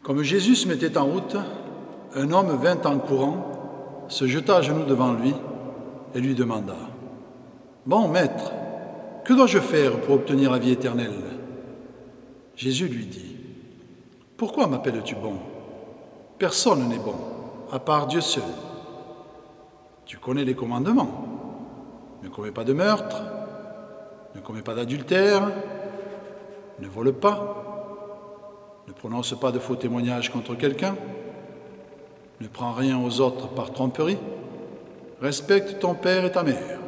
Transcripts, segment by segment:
Comme Jésus se mettait en route, un homme vint en courant, se jeta à genoux devant lui et lui demanda : « Bon maître, que dois-je faire pour obtenir la vie éternelle ?» Jésus lui dit : « Pourquoi m'appelles-tu bon ? Personne n'est bon, à part Dieu seul. Tu connais les commandements. Ne commets pas de meurtre, ne commets pas d'adultère, ne vole pas, ne prononce pas de faux témoignages contre quelqu'un, ne prends rien aux autres par tromperie, respecte ton père et ta mère. »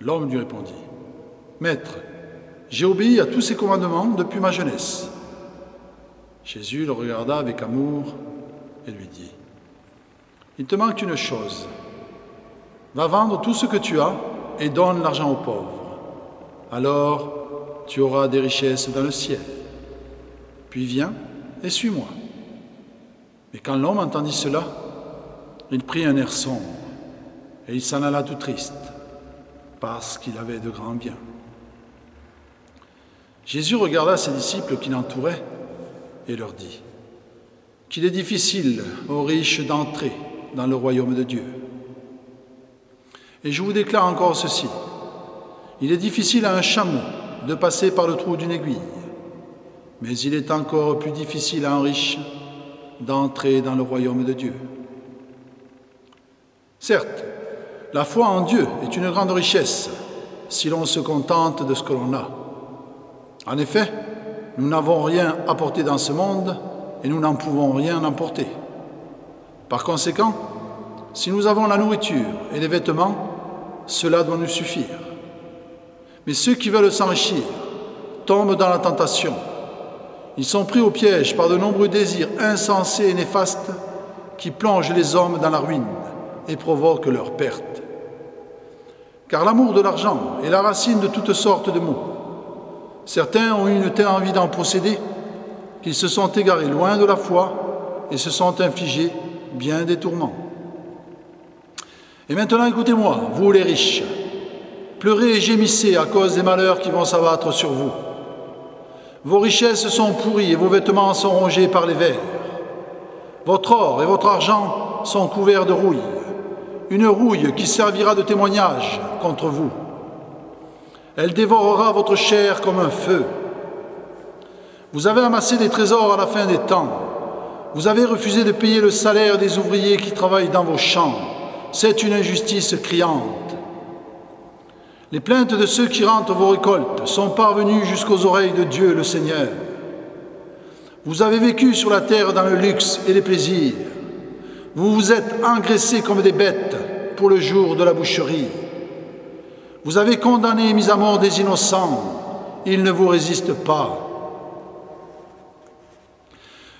L'homme lui répondit : « Maître, j'ai obéi à tous ces commandements depuis ma jeunesse. » Jésus le regarda avec amour et lui dit : « Il te manque une chose. Va vendre tout ce que tu as et donne l'argent aux pauvres. Alors tu auras des richesses dans le ciel. Puis viens et suis-moi. » Mais quand l'homme entendit cela, il prit un air sombre et il s'en alla tout triste, parce qu'il avait de grands biens. Jésus regarda ses disciples qui l'entouraient et leur dit qu'il est difficile aux riches d'entrer dans le royaume de Dieu. Et je vous déclare encore ceci : il est difficile à un chameau de passer par le trou d'une aiguille, mais il est encore plus difficile à un riche d'entrer dans le royaume de Dieu. Certes, la foi en Dieu est une grande richesse si l'on se contente de ce que l'on a. En effet, nous n'avons rien apporté dans ce monde et nous n'en pouvons rien emporter. Par conséquent, si nous avons la nourriture et les vêtements, cela doit nous suffire. Mais ceux qui veulent s'enrichir tombent dans la tentation. Ils sont pris au piège par de nombreux désirs insensés et néfastes qui plongent les hommes dans la ruine et provoquent leur perte. Car l'amour de l'argent est la racine de toutes sortes de maux. Certains ont eu une telle envie d'en posséder qu'ils se sont égarés loin de la foi et se sont infligés bien des tourments. Et maintenant, écoutez-moi, vous les riches, pleurez et gémissez à cause des malheurs qui vont s'abattre sur vous. Vos richesses sont pourries et vos vêtements sont rongés par les vers. Votre or et votre argent sont couverts de rouille, une rouille qui servira de témoignage contre vous. Elle dévorera votre chair comme un feu. Vous avez amassé des trésors à la fin des temps. Vous avez refusé de payer le salaire des ouvriers qui travaillent dans vos champs. C'est une injustice criante. Les plaintes de ceux qui rentrent vos récoltes sont parvenues jusqu'aux oreilles de Dieu le Seigneur. Vous avez vécu sur la terre dans le luxe et les plaisirs. Vous vous êtes engraissés comme des bêtes pour le jour de la boucherie. Vous avez condamné et mis à mort des innocents. Ils ne vous résistent pas.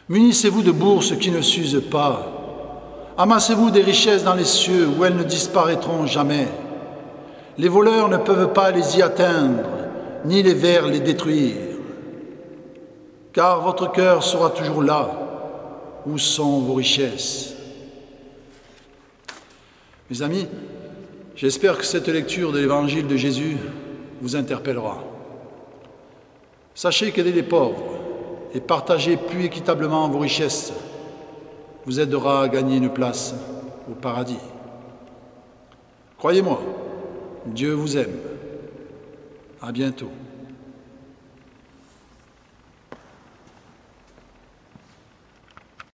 Munissez-vous de bourses qui ne s'usent pas. Amassez-vous des richesses dans les cieux où elles ne disparaîtront jamais. Les voleurs ne peuvent pas les y atteindre, ni les vers les détruire. Car votre cœur sera toujours là où sont vos richesses. Mes amis, j'espère que cette lecture de l'Évangile de Jésus vous interpellera. Sachez qu'aider les pauvres et partager plus équitablement vos richesses vous aidera à gagner une place au paradis. Croyez-moi, Dieu vous aime. À bientôt.